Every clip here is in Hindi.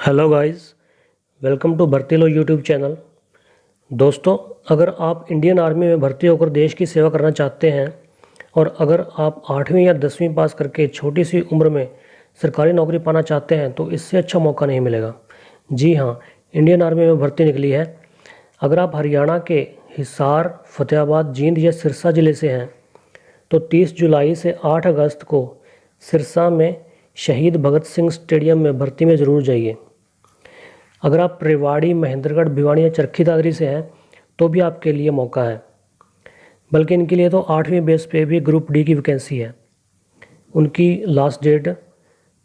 हेलो गाइस, वेलकम टू भर्ती लो यूट्यूब चैनल। दोस्तों, अगर आप इंडियन आर्मी में भर्ती होकर देश की सेवा करना चाहते हैं और अगर आप 8वीं या 10वीं पास करके छोटी सी उम्र में सरकारी नौकरी पाना चाहते हैं तो इससे अच्छा मौका नहीं मिलेगा। जी हाँ, इंडियन आर्मी में भर्ती निकली है। अगर आप हरियाणा के हिसार, फतेहाबाद, जींद या सिरसा ज़िले से हैं तो 30 जुलाई से 8 अगस्त को सिरसा में शहीद भगत सिंह स्टेडियम में भर्ती में ज़रूर जाइए। अगर आप रेवाड़ी, महेंद्रगढ़, भिवानी या चरखी दादरी से हैं तो भी आपके लिए मौका है। बल्कि इनके लिए तो 8वीं बेस पे भी ग्रुप डी की वैकेंसी है। उनकी लास्ट डेट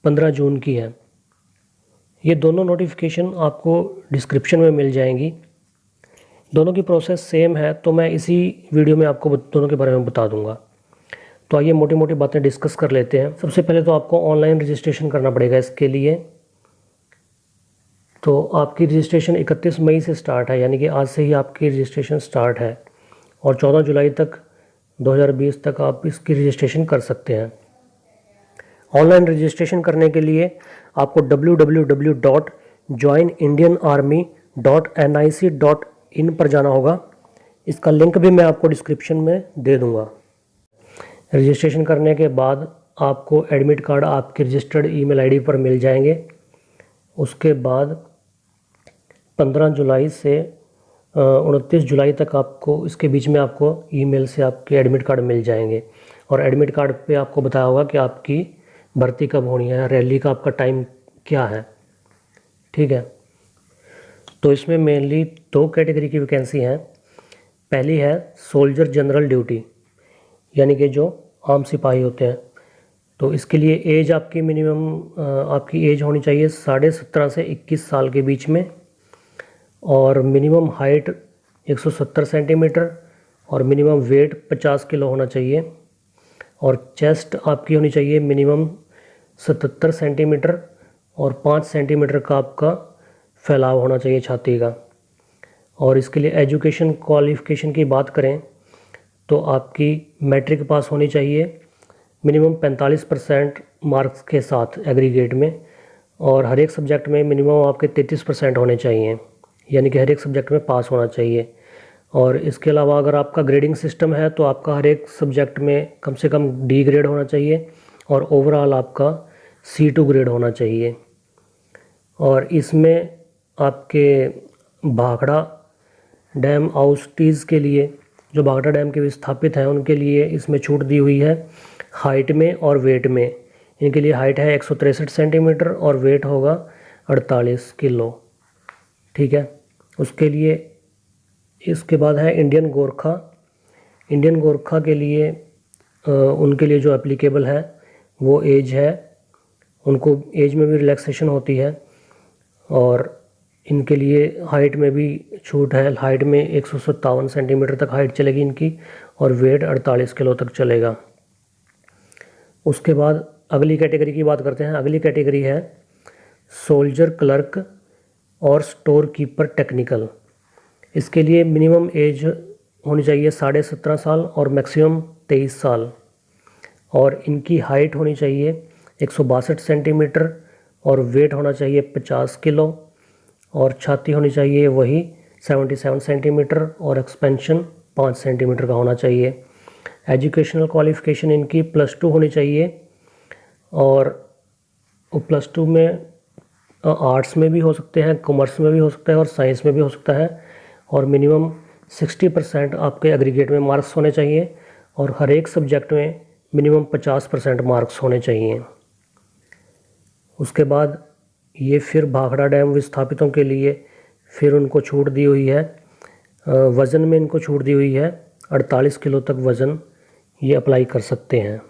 15 जून की है। ये दोनों नोटिफिकेशन आपको डिस्क्रिप्शन में मिल जाएंगी। दोनों की प्रोसेस सेम है, तो मैं इसी वीडियो में आपको दोनों के बारे में बता दूंगा। तो आइए मोटी मोटी बातें डिस्कस कर लेते हैं। सबसे पहले तो आपको ऑनलाइन रजिस्ट्रेशन करना पड़ेगा इसके लिए। तो आपकी रजिस्ट्रेशन 31 मई से स्टार्ट है, यानी कि आज से ही आपकी रजिस्ट्रेशन स्टार्ट है और 14 जुलाई तक 2020 तक आप इसकी रजिस्ट्रेशन कर सकते हैं। ऑनलाइन रजिस्ट्रेशन करने के लिए आपको www.joinindianarmy.nic.in पर जाना होगा। इसका लिंक भी मैं आपको डिस्क्रिप्शन में दे दूँगा। रजिस्ट्रेशन करने के बाद आपको एडमिट कार्ड आपके रजिस्टर्ड ईमेल आईडी पर मिल जाएंगे। उसके बाद 15 जुलाई से 29 जुलाई तक आपको इसके बीच में आपको ईमेल से आपके एडमिट कार्ड मिल जाएंगे और एडमिट कार्ड पे आपको बताया होगा कि आपकी भर्ती कब होनी है, रैली का आपका टाइम क्या है। ठीक है, तो इसमें मेनली 2 कैटेगरी की वैकेंसी हैं। पहली है सोल्जर जनरल ड्यूटी, यानी कि जो आम सिपाही होते हैं। तो इसके लिए एज आपकी मिनिमम आपकी एज होनी चाहिए 17.5 से 21 साल के बीच में और मिनिमम हाइट 170 सेंटीमीटर और मिनिमम वेट 50 किलो होना चाहिए और चेस्ट आपकी होनी चाहिए मिनिमम 77 सेंटीमीटर और 5 सेंटीमीटर का आपका फैलाव होना चाहिए छाती का। और इसके लिए एजुकेशन क्वालिफ़िकेशन की बात करें तो आपकी मैट्रिक पास होनी चाहिए मिनिमम 45% मार्क्स के साथ एग्रीगेट में और हर एक सब्जेक्ट में मिनिमम आपके 33% होने चाहिए, यानी कि हर एक सब्जेक्ट में पास होना चाहिए। और इसके अलावा अगर आपका ग्रेडिंग सिस्टम है तो आपका हर एक सब्जेक्ट में कम से कम डी ग्रेड होना चाहिए और ओवरऑल आपका C2 ग्रेड होना चाहिए। और इसमें आपके भाखड़ा डैम आउटस्टीज़ के लिए, जो भाखड़ा डैम के विस्थापित हैं उनके लिए इसमें छूट दी हुई है हाइट में और वेट में। इनके लिए हाइट है 163 सेंटीमीटर और वेट होगा 48 किलो। ठीक है, उसके लिए इसके बाद है इंडियन गोरखा। इंडियन गोरखा के लिए उनके लिए जो एप्लीकेबल है वो एज है, उनको एज में भी रिलैक्सेशन होती है और इनके लिए हाइट में भी छूट है। हाइट में 157 सेंटीमीटर तक हाइट चलेगी इनकी और वेट 48 किलो तक चलेगा। उसके बाद अगली कैटेगरी की बात करते हैं। अगली कैटेगरी है सोल्जर क्लर्क और स्टोर कीपर टेक्निकल। इसके लिए मिनिमम एज होनी चाहिए 17.5 साल और मैक्सिमम 23 साल और इनकी हाइट होनी चाहिए 162 सेंटीमीटर और वेट होना चाहिए 50 किलो और छाती होनी चाहिए वही 77 सेंटीमीटर और एक्सपेंशन 5 सेंटीमीटर का होना चाहिए। एजुकेशनल क्वालिफ़िकेशन इनकी +2 होनी चाहिए और +2 में आर्ट्स में भी हो सकते हैं, कॉमर्स में भी हो सकता है और साइंस में भी हो सकता है और मिनिमम 60% आपके एग्रीगेट में मार्क्स होने चाहिए और हर एक सब्जेक्ट में मिनिमम 50% मार्क्स होने चाहिए। उसके बाद ये फिर भाखड़ा डैम विस्थापितों के लिए फिर उनको छूट दी हुई है। वज़न में इनको छूट दी हुई है 48 किलो तक वज़न ये अप्लाई कर सकते हैं।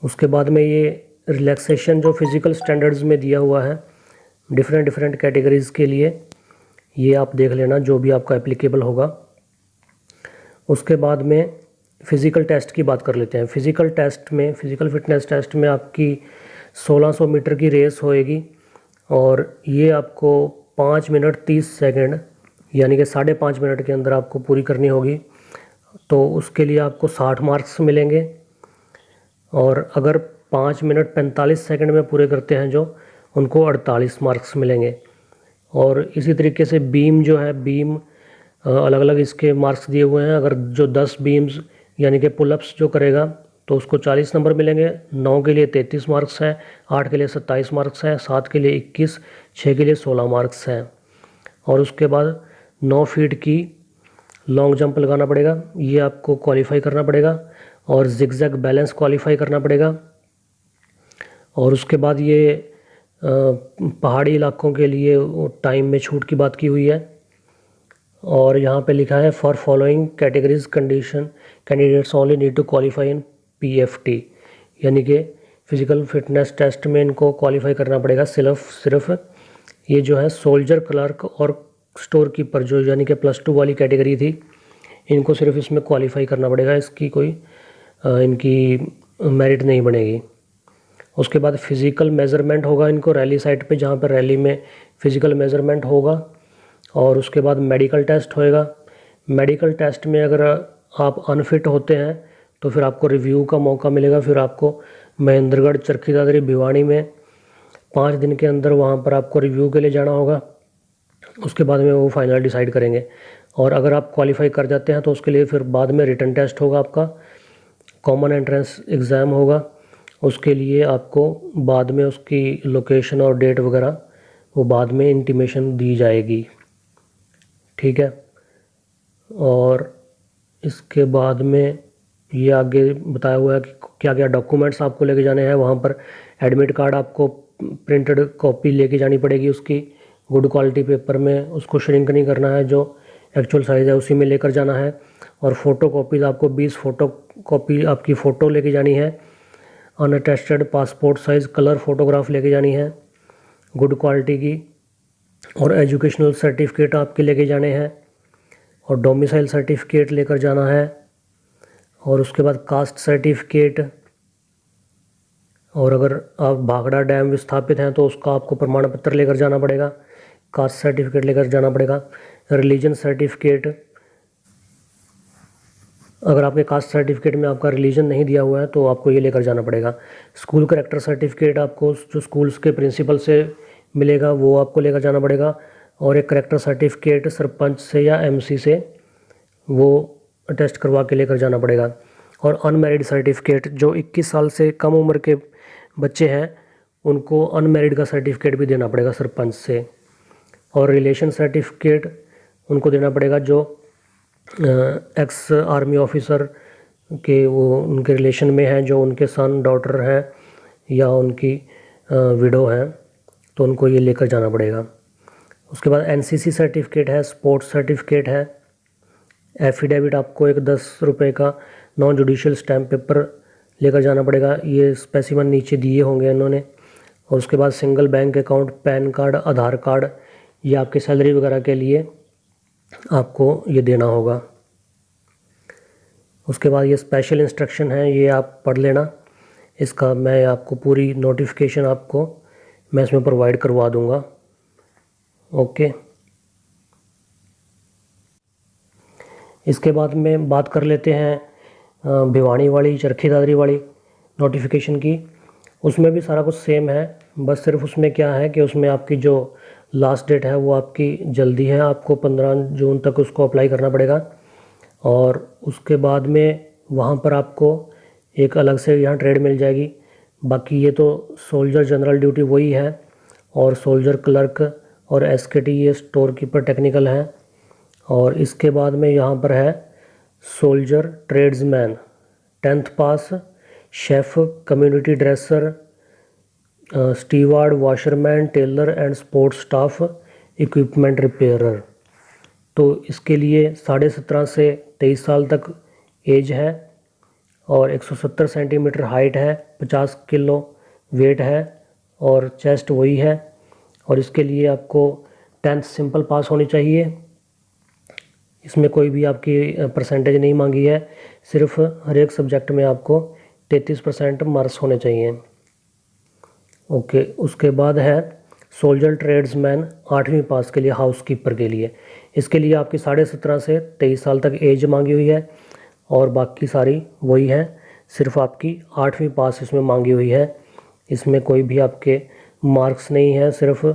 उसके बाद में ये रिलैक्सेशन जो फिज़िकल स्टैंडर्ड्स में दिया हुआ है डिफरेंट कैटेगरीज़ के लिए, ये आप देख लेना जो भी आपका एप्लीकेबल होगा। उसके बाद में फ़िज़िकल टेस्ट की बात कर लेते हैं। फ़िज़िकल फ़िटनेस टेस्ट में आपकी 1600 मीटर की रेस होएगी और ये आपको 5 मिनट 30 सेकंड यानी कि 5.5 मिनट के अंदर आपको पूरी करनी होगी। तो उसके लिए आपको 60 मार्क्स मिलेंगे और अगर 5 मिनट 45 सेकंड में पूरे करते हैं जो उनको 48 मार्क्स मिलेंगे। और इसी तरीके से बीम जो है, बीम अलग अलग इसके मार्क्स दिए हुए हैं। अगर जो 10 बीम्स यानी कि पुलअप्स जो करेगा तो उसको 40 नंबर मिलेंगे। 9 के लिए 33 मार्क्स हैं, 8 के लिए 27 मार्क्स हैं, 7 के लिए 21, 6 के लिए 16 मार्क्स हैं। और उसके बाद 9 फीट की लॉन्ग जंप लगाना पड़ेगा, ये आपको क्वालिफाई करना पड़ेगा। और जिगजैग बैलेंस क्वालिफाई करना पड़ेगा। और उसके बाद ये पहाड़ी इलाकों के लिए टाइम में छूट की बात की हुई है। और यहाँ पे लिखा है for following categories condition candidates only need to qualify in PFT, यानी कि फिज़िकल फिटनेस टेस्ट में इनको क्वालिफाई करना पड़ेगा। सिर्फ ये जो है सोल्जर, क्लर्क और स्टोर कीपर जो यानी कि +2 वाली कैटेगरी थी, इनको सिर्फ इसमें क्वालिफाई करना पड़ेगा। इसकी कोई इनकी मेरिट नहीं बनेगी। उसके बाद फिज़िकल मेज़रमेंट होगा इनको रैली साइट पे, जहाँ पर रैली में फ़िज़िकल मेज़रमेंट होगा। और उसके बाद मेडिकल टेस्ट होएगा। मेडिकल टेस्ट में अगर आप अनफिट होते हैं तो फिर आपको रिव्यू का मौका मिलेगा। फिर आपको महेंद्रगढ़, चरखी दादरी, भिवानी में 5 दिन के अंदर वहाँ पर आपको रिव्यू के लिए जाना होगा। उसके बाद में वो फाइनल डिसाइड करेंगे। और अगर आप क्वालिफाई कर जाते हैं तो उसके लिए फिर बाद में रिटन टेस्ट होगा, आपका कॉमन एंट्रेंस एग्ज़ाम होगा। उसके लिए आपको बाद में उसकी लोकेशन और डेट वगैरह वो बाद में इंटीमेशन दी जाएगी, ठीक है। और इसके बाद में ये आगे बताया हुआ है कि क्या क्या डॉक्यूमेंट्स आपको लेके जाने हैं। वहाँ पर एडमिट कार्ड आपको प्रिंटेड कॉपी लेके जानी पड़ेगी उसकी, गुड क्वालिटी पेपर में, उसको श्रिंक नहीं करना है, जो एक्चुअल साइज़ है उसी में लेकर जाना है। और फ़ोटो कॉपीज़ आपको 20 फ़ोटो कॉपी आपकी फ़ोटो लेके जानी है। अनअटेस्टेड पासपोर्ट साइज़ कलर फ़ोटोग्राफ लेके जानी है गुड क्वालिटी की। और एजुकेशनल सर्टिफिकेट आपके लेके जाने हैं। और डोमिसाइल सर्टिफिकेट लेकर जाना है। और उसके बाद कास्ट सर्टिफिकेट। और अगर आप भाखड़ा डैम विस्थापित हैं तो उसका आपको प्रमाण पत्र लेकर जाना पड़ेगा, कास्ट सर्टिफिकेट लेकर जाना पड़ेगा। रिलीजन सर्टिफिकेट, अगर आपके कास्ट सर्टिफिकेट में आपका रिलीजन नहीं दिया हुआ है तो आपको ये लेकर जाना पड़ेगा। स्कूल करेक्टर सर्टिफिकेट आपको जो स्कूल्स के प्रिंसिपल से मिलेगा वो आपको लेकर जाना पड़ेगा। और एक करेक्टर सर्टिफिकेट सरपंच से या MC से वो टेस्ट करवा के लेकर जाना पड़ेगा। और अनमैरिड सर्टिफिकेट, जो 21 साल से कम उम्र के बच्चे हैं उनको अनमैरिड का सर्टिफिकेट भी देना पड़ेगा सरपंच से। और रिलेशन सर्टिफिकेट उनको देना पड़ेगा जो एक्स आर्मी ऑफिसर के वो उनके रिलेशन में हैं, जो उनके सन, डॉटर हैं या उनकी विडो हैं, तो उनको ये लेकर जाना पड़ेगा। उसके बाद NCC सर्टिफिकेट है, स्पोर्ट्स सर्टिफिकेट है। एफिडेविट आपको एक 10 रुपये का नॉन जुडिशियल स्टैम्प पेपर लेकर जाना पड़ेगा, ये स्पेसिमन नीचे दिए होंगे इन्होंने। और उसके बाद single bank account, PAN card, Aadhaar card, ये आपकी सैलरी वगैरह के लिए आपको ये देना होगा। उसके बाद ये स्पेशल इंस्ट्रक्शन है, ये आप पढ़ लेना। इसका मैं आपको पूरी नोटिफिकेशन आपको मैं इसमें प्रोवाइड करवा दूंगा, ओके। इसके बाद में बात कर लेते हैं भिवानी वाली, चरखी दादरी वाली नोटिफिकेशन की। उसमें भी सारा कुछ सेम है, बस सिर्फ उसमें क्या है कि उसमें आपकी जो लास्ट डेट है वो आपकी जल्दी है, आपको 15 जून तक उसको अप्लाई करना पड़ेगा। और उसके बाद में वहाँ पर आपको एक अलग से यहाँ ट्रेड मिल जाएगी। बाकी ये तो सोल्जर जनरल ड्यूटी वही है, और सोल्जर क्लर्क और SKT ये स्टोर कीपर टेक्निकल है। और इसके बाद में यहाँ पर है soldier tradesman 10th pass, chef, community dresser, steward, washerman, tailor and sports staff, equipment repairer. तो इसके लिए 17.5 से 23 साल तक एज है और 170 सेंटीमीटर हाइट है, 50 किलो वेट है और चेस्ट वही है। और इसके लिए आपको 10th सिंपल पास होनी चाहिए। इसमें कोई भी आपकी परसेंटेज नहीं मांगी है, सिर्फ हर एक सब्जेक्ट में आपको 33% मार्क्स होने चाहिए, ओके। उसके बाद है सोल्जर ट्रेड्समैन 8वीं पास के लिए, हाउसकीपर के लिए। इसके लिए आपकी 17.5 से 23 साल तक एज मांगी हुई है और बाकी सारी वही है, सिर्फ आपकी 8वीं पास इसमें मांगी हुई है। इसमें कोई भी आपके मार्क्स नहीं है, सिर्फ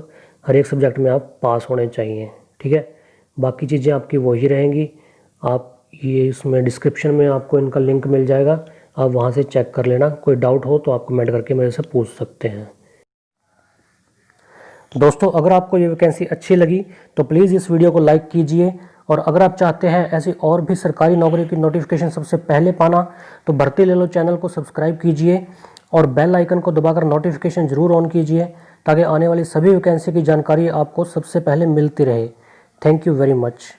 हर एक सब्जेक्ट में आप पास होने चाहिए। ठीक है, बाकी चीज़ें आपकी वही रहेंगी। आप ये इसमें डिस्क्रिप्शन में आपको इनका लिंक मिल जाएगा, आप वहाँ से चेक कर लेना। कोई डाउट हो तो आप कमेंट करके मेरे से पूछ सकते हैं। दोस्तों, अगर आपको ये वैकेंसी अच्छी लगी तो प्लीज़ इस वीडियो को लाइक कीजिए, और अगर आप चाहते हैं ऐसी और भी सरकारी नौकरी की नोटिफिकेशन सबसे पहले पाना तो भर्ती ले लो चैनल को सब्सक्राइब कीजिए और बेल आइकन को दबाकर नोटिफिकेशन ज़रूर ऑन कीजिए, ताकि आने वाली सभी वैकेंसी की जानकारी आपको सबसे पहले मिलती रहे। Thank you very much.